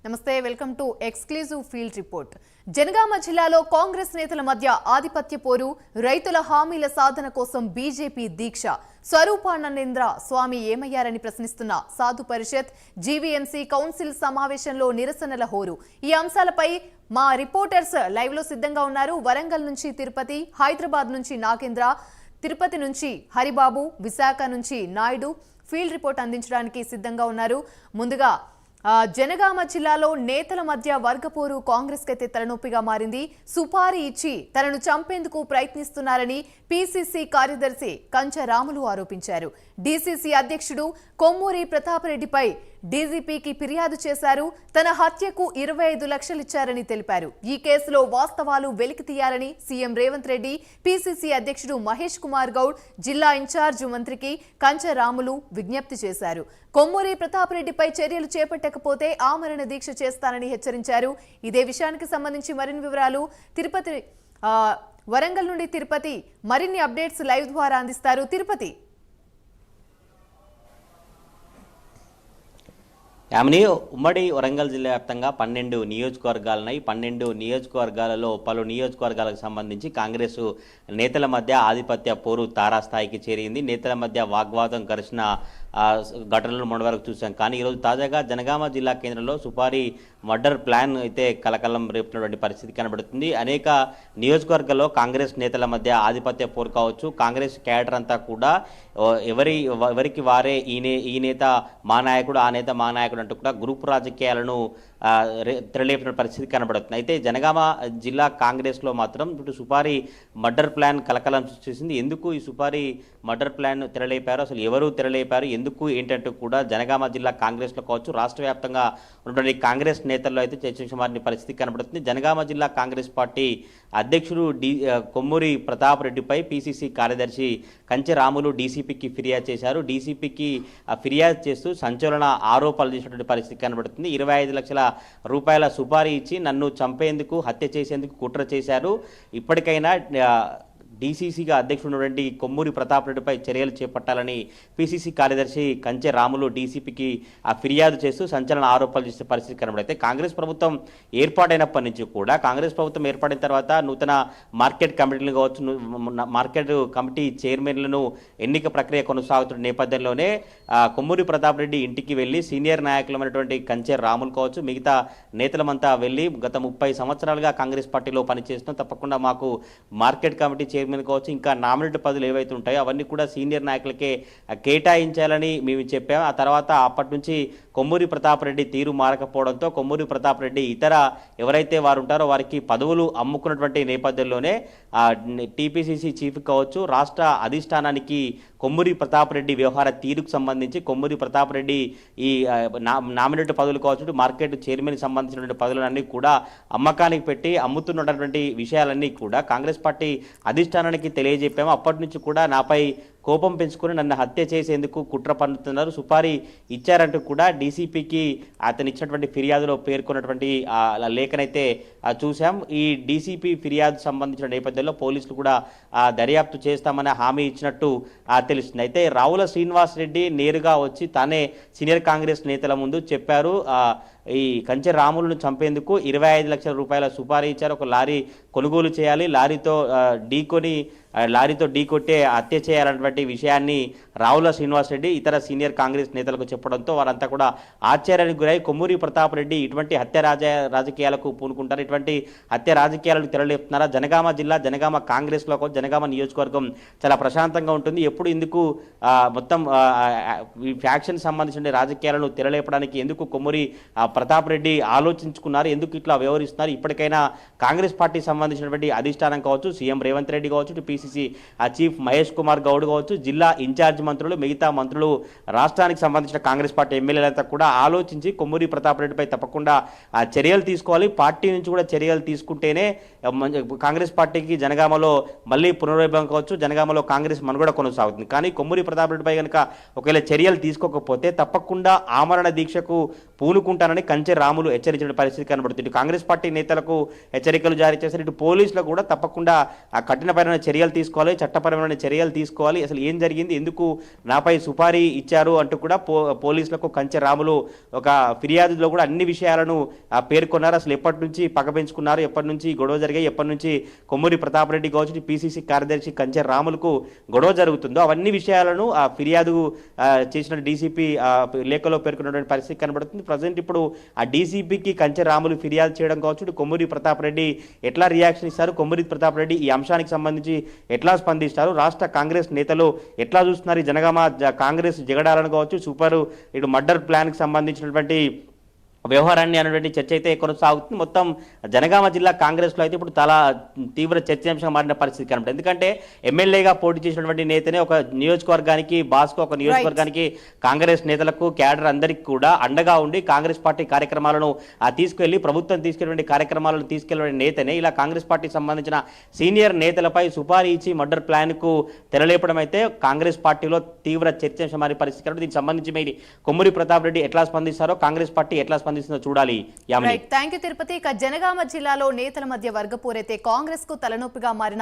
నమస్తే welcome to exclusive field report. Jangaon జిల్లాలో కాంగ్రెస్ నేతల మధ్య ఆధిపత్య పోరు, రైతుల హామీల సాధన కోసం బీజేపీ దీక్ష. స్వరూపానందేంద్ర స్వామి ఏమయ్యారని ప్రశ్నిస్తున్న సాధు పరిషత్, జీవీఎంసీ కౌన్సిల్ సమావేశంలో నిరసనల హోరు. ఈ అంశాలపై మా రిపోర్టర్స్ లైవ్ లో సిద్ధంగా ఉన్నారు. వరంగల్ నుంచి తిరుపతి, హైదరాబాద్ నుంచి నాగేంద్ర, తిరుపతి నుంచి హరిబాబు, విశాఖ నుంచి నాయుడు ఫీల్డ్ రిపోర్ట్ అందించడానికి సిద్ధంగా ఉన్నారు. ముందుగా జనగామ జిల్లాలో నేతల మధ్య వర్గపోరు కాంగ్రెస్ కైతే తలనొప్పిగా మారింది. సుపారీ ఇచ్చి తనను చంపేందుకు ప్రయత్నిస్తున్నారని పీసీసీ కార్యదర్శి కంచ రాములు ఆరోపించారు. డీసీసీ అధ్యక్షుడు కొమ్మూరి ప్రతాప్ రెడ్డిపై డీజీపీకి ఫిర్యాదు చేశారు. తన హత్యకు 25 లక్షలు ఇచ్చారని తెలిపారు. ఈ కేసులో వాస్తవాలు వెలికి తీయాలని సీఎం రేవంత్ రెడ్డి, పీసీసీ అధ్యక్షుడు మహేష్ కుమార్ గౌడ్, జిల్లా ఇన్ఛార్జ్ మంత్రికి కంచ రాములు విజ్ఞప్తి చేశారు. కొమ్మూరి ప్రతాప్ రెడ్డిపై చర్యలు చేపట్టకపోతే ఆమరణ దీక్ష చేస్తానని హెచ్చరించారు. ఇదే విషయానికి సంబంధించి మరిన్ని వివరాలు వరంగల్ నుండి తిరుపతి మరిన్ని అప్డేట్స్ లైవ్ ద్వారా అందిస్తారు. తిరుపతి. యామిని, ఉమ్మడి వరంగల్ జిల్లా వ్యాప్తంగా 12 నియోజకవర్గాలున్నాయి. 12 నియోజకవర్గాలలో పలు నియోజకవర్గాలకు సంబంధించి కాంగ్రెస్ నేతల మధ్య ఆధిపత్య పోరు తారాస్థాయికి చేరింది. నేతల మధ్య వాగ్వాదం, ఘర్షణ ఘటనలు మొన్న వరకు చూసాం. కానీ ఈరోజు తాజాగా జనగామ జిల్లా కేంద్రంలో సుపారీ మర్డర్ ప్లాన్ అయితే కలకలం రేపుతున్నటువంటి పరిస్థితి కనబడుతుంది. అనేక నియోజకవర్గాల్లో కాంగ్రెస్ నేతల మధ్య ఆధిపత్య పోరు కావచ్చు. కాంగ్రెస్ క్యాడర్ అంతా కూడా ఎవరికి వారే ఈ నేత మా నాయకుడు, ఆ నేత మా నాయకుడు అంటూ కూడా గ్రూప్ రాజకీయాలను తెరలేపిన పరిస్థితి కనబడుతుంది. అయితే జనగామ జిల్లా కాంగ్రెస్లో మాత్రం ఇప్పుడు సుపారీ మర్డర్ ప్లాన్ కలకలం సృష్టించింది. ఎందుకు ఈ సుపారీ మర్డర్ ప్లాన్ తెరలేపారు, అసలు ఎవరు తెరలేపారు, ఎందుకు ఏంటంటూ కూడా జనగామ జిల్లా కాంగ్రెస్లో కావచ్చు, రాష్ట్ర వ్యాప్తంగా ఉన్నటువంటి కాంగ్రెస్ నేతల్లో అయితే చర్చించమారిన పరిస్థితి కనబడుతుంది. జనగామ జిల్లా కాంగ్రెస్ పార్టీ అధ్యక్షుడు కొమ్మూరి ప్రతాప్ రెడ్డిపై పీసీసీ కార్యదర్శి కంచె రాములు డీసీపీకి ఫిర్యాదు చేశారు. డీసీపీకి ఫిర్యాదు చేస్తూ సంచలన ఆరోపణలు చేసినటువంటి పరిస్థితి కనబడుతుంది. 25 లక్షల రూపాయల సుపారీ ఇచ్చి నన్ను చంపేందుకు, హత్య చేసేందుకు కుట్ర చేశారు. ఇప్పటికైనా డీసీసీగా అధ్యక్షుడు కొమ్మూరి ప్రతాప్ రెడ్డిపై చర్యలు చేపట్టాలని పీసీసీ కార్యదర్శి కంచె రాములు డీసీపీకి ఫిర్యాదు చేస్తూ సంచలన ఆరోపణలు చేసే పరిస్థితి కనబడితే కాంగ్రెస్ ప్రభుత్వం ఏర్పాటైనప్పటి నుంచి కూడా, కాంగ్రెస్ ప్రభుత్వం ఏర్పడిన తర్వాత నూతన మార్కెట్ కమిటీలు కావచ్చు, మార్కెట్ కమిటీ చైర్మన్లను ఎన్నిక ప్రక్రియ కొనసాగుతున్న నేపథ్యంలోనే కొమ్మూరి ప్రతాప్ రెడ్డి ఇంటికి వెళ్ళి సీనియర్ నాయకులమైనటువంటి కంచె రాములు కావచ్చు, మిగతా నేతలమంతా వెళ్ళి గత 30 సంవత్సరాలుగా కాంగ్రెస్ పార్టీలో పనిచేస్తున్నాం, తప్పకుండా మాకు మార్కెట్ కమిటీ చైర్మన్ కావచ్చు, ఇంకా నామినేట్ పదవులు ఏవైతే ఉంటాయో అవన్నీ కూడా సీనియర్ నాయకులకే కేటాయించాలని మేము చెప్పాము. ఆ తర్వాత అప్పటి నుంచి కొమ్మూరి ప్రతాప్ రెడ్డి తీరు మారకపోవడంతో కొమ్మూరి ప్రతాప్ రెడ్డి ఇతర ఎవరైతే వారు ఉంటారో వారికి పదవులు అమ్ముకున్నటువంటి నేపథ్యంలోనే టీపీసీసీ చీఫ్ కావచ్చు, రాష్ట్ర అధిష్టానానికి కొమ్మూరి ప్రతాప్ రెడ్డి వ్యవహార తీరుకు సంబంధించి కొమ్మూరి ప్రతాప్ రెడ్డి ఈ నామినేట్ పదవులు కావచ్చు, మార్కెట్ చైర్మన్ సంబంధించినటువంటి పదవులన్నీ కూడా అమ్మకానికి పెట్టి అమ్ముతున్నటువంటి విషయాలన్నీ కూడా కాంగ్రెస్ పార్టీ అధిష్టానానికి తెలియజెప్పాము. అప్పటి నుంచి కూడా నాపై కోపం పెంచుకుని నన్ను హత్య చేసేందుకు కుట్ర పన్నుతున్నారు, సుపారీ ఇచ్చారంటూ కూడా డీసీపీకి అతను ఇచ్చినటువంటి ఫిర్యాదులో పేర్కొన్నటువంటి లేఖనైతే చూసాం. ఈ డీసీపీ ఫిర్యాదు సంబంధించిన నేపథ్యంలో పోలీసులు కూడా దర్యాప్తు చేస్తామని హామీ ఇచ్చినట్టు తెలుస్తుంది. అయితే రావుల శ్రీనివాస్ రెడ్డి నేరుగా వచ్చి తానే సీనియర్ కాంగ్రెస్ నేతల ముందు చెప్పారు, ఈ కంచె రాములను చంపేందుకు 25 లక్షల రూపాయల సుపారీ ఇచ్చారు, ఒక లారీ కొనుగోలు చేయాలి, లారీతో ఢీకొట్టే హత్య చేయాలన్నటువంటి విషయాన్ని రావుల శ్రీనివాస్ రెడ్డి ఇతర సీనియర్ కాంగ్రెస్ నేతలకు చెప్పడంతో వారంతా కూడా ఆశ్చర్యానికి గురై కొమ్మూరి ప్రతాప్ రెడ్డి ఇటువంటి హత్య రాజకీయాలకు పూనుకుంటారు, ఇటువంటి హత్య రాజకీయాలకు తెరలేపుతున్నారా, జనగామ జిల్లా జనగామ కాంగ్రెస్లో జనగామ నియోజకవర్గం చాలా ప్రశాంతంగా ఉంటుంది, ఎప్పుడు ఎందుకు మొత్తం ఫ్యాక్షన్ సంబంధించిన రాజకీయాలను తెరలేపడానికి ఎందుకు కొమ్మూరి ప్రతాప్ రెడ్డి ఆలోచించుకున్నారు, ఎందుకు ఇట్లా వ్యవహరిస్తున్నారు, ఇప్పటికైనా కాంగ్రెస్ పార్టీకి సంబంధించినటువంటి అధిష్టానం కావచ్చు, సీఎం రేవంత్ రెడ్డి కావచ్చు, పీసీసీ చీఫ్ మహేష్ కుమార్ గౌడ్ కావచ్చు, జిల్లా ఇన్ఛార్జ్ మంత్రులు, మిగతా మంత్రులు, రాష్ట్రానికి సంబంధించిన కాంగ్రెస్ పార్టీ ఎమ్మెల్యేలంతా కూడా ఆలోచించి కొమ్మూరి ప్రతాప్ రెడ్డిపై తప్పకుండా చర్యలు తీసుకోవాలి, పార్టీ నుంచి కూడా చర్యలు తీసుకుంటేనే కాంగ్రెస్ పార్టీకి జనగామలో మళ్ళీ పునర్వైభవం కావచ్చు, జనగామలో కాంగ్రెస్ మనుగడ కొనసాగుతుంది. కానీ కొమ్మూరి ప్రతాప్ రెడ్డిపై కనుక ఒకవేళ చర్యలు తీసుకోకపోతే తప్పకుండా ఆమరణ దీక్షకు పూనుకుంటానని కంచె రాములు హెచ్చరించిన పరిస్థితి కనబడుతుంది. కాంగ్రెస్ పార్టీ నేతలకు హెచ్చరికలు జారీ చేశారు, ఇటు పోలీసులకు కూడా తప్పకుండా కఠినపరమైన చర్యలు తీసుకోవాలి, చట్టపరమైన చర్యలు తీసుకోవాలి, అసలు ఏం జరిగింది, ఎందుకు నాపై సుపారీ ఇచ్చారు అంటూ కూడా పోలీసులకు కంచె రాములు ఒక ఫిర్యాదులో కూడా అన్ని విషయాలను పేర్కొన్నారు. అసలు ఎప్పటి నుంచి పగ పెంచుకున్నారు, ఎప్పటి నుంచి గొడవ జరిగాయి, ఎప్పటి నుంచి కొమ్మూరి ప్రతాప్ రెడ్డి కావచ్చు పిసిసి కార్యదర్శి కంచె రాములకు గొడవ జరుగుతుందో అవన్నీ విషయాలను ఆ ఫిర్యాదు చేసిన డీసీపీ లేఖలో పేర్కొన్నటువంటి పరిస్థితి కనబడుతుంది. ప్రజెంట్ ఇప్పుడు ఆ డీసీపీకి కంచె రాములు ఫిర్యాదు చేయడం కావచ్చు, కొమ్మూరి ప్రతాప్ రెడ్డి ఎట్లా రియాక్షన్ ఇస్తారు, కొమ్మూరి ప్రతాప్ రెడ్డి ఈ అంశానికి సంబంధించి ఎట్లా స్పందిస్తారు, రాష్ట్ర కాంగ్రెస్ నేతలు ఎట్లా చూస్తున్నారు, ఈ జనగామ కాంగ్రెస్ జగడాలను కావచ్చు, సూపర్ ఇటు మర్డర్ ప్లాన్కి సంబంధించినటువంటి వ్యవహారాన్ని అనేటువంటి చర్చ అయితే కొనసాగుతుంది. మొత్తం జనగామ జిల్లా కాంగ్రెస్లో అయితే ఇప్పుడు చాలా తీవ్ర చర్చాంశంగా మారిన పరిస్థితి కనబడుతుంది. ఎందుకంటే ఎమ్మెల్యేగా పోటీ చేసినటువంటి నేతనే ఒక నియోజకవర్గానికి బాస్కో, ఒక నియోజకవర్గానికి కాంగ్రెస్ నేతలకు క్యాడర్ అందరికీ కూడా అండగా ఉండి కాంగ్రెస్ పార్టీ కార్యక్రమాలను తీసుకెళ్లి ప్రభుత్వం తీసుకెళ్ళిన కార్యక్రమాలను తీసుకెళ్లిన నేతనే ఇలా కాంగ్రెస్ పార్టీకి సంబంధించిన సీనియర్ నేతలపై సుపారీ ఇచ్చి మర్డర్ ప్లాన్కు తెరలేపడం అయితే కాంగ్రెస్ పార్టీలో తీవ్ర చర్చాంశం మారే పరిస్థితి కనబడుతుంది. దీనికి సంబంధించి మరి కొమ్మూరి ప్రతాప్ రెడ్డి ఎట్లా స్పందిస్తారో, కాంగ్రెస్ పార్టీ ఎట్లా స్పందిస్తుందో చూడాలి. Thank you Tirupati. ఇక జనగామ జిల్లాలో నేతల మధ్య వర్గపోరైతే కాంగ్రెస్ కు తలనొప్పిగా మారిన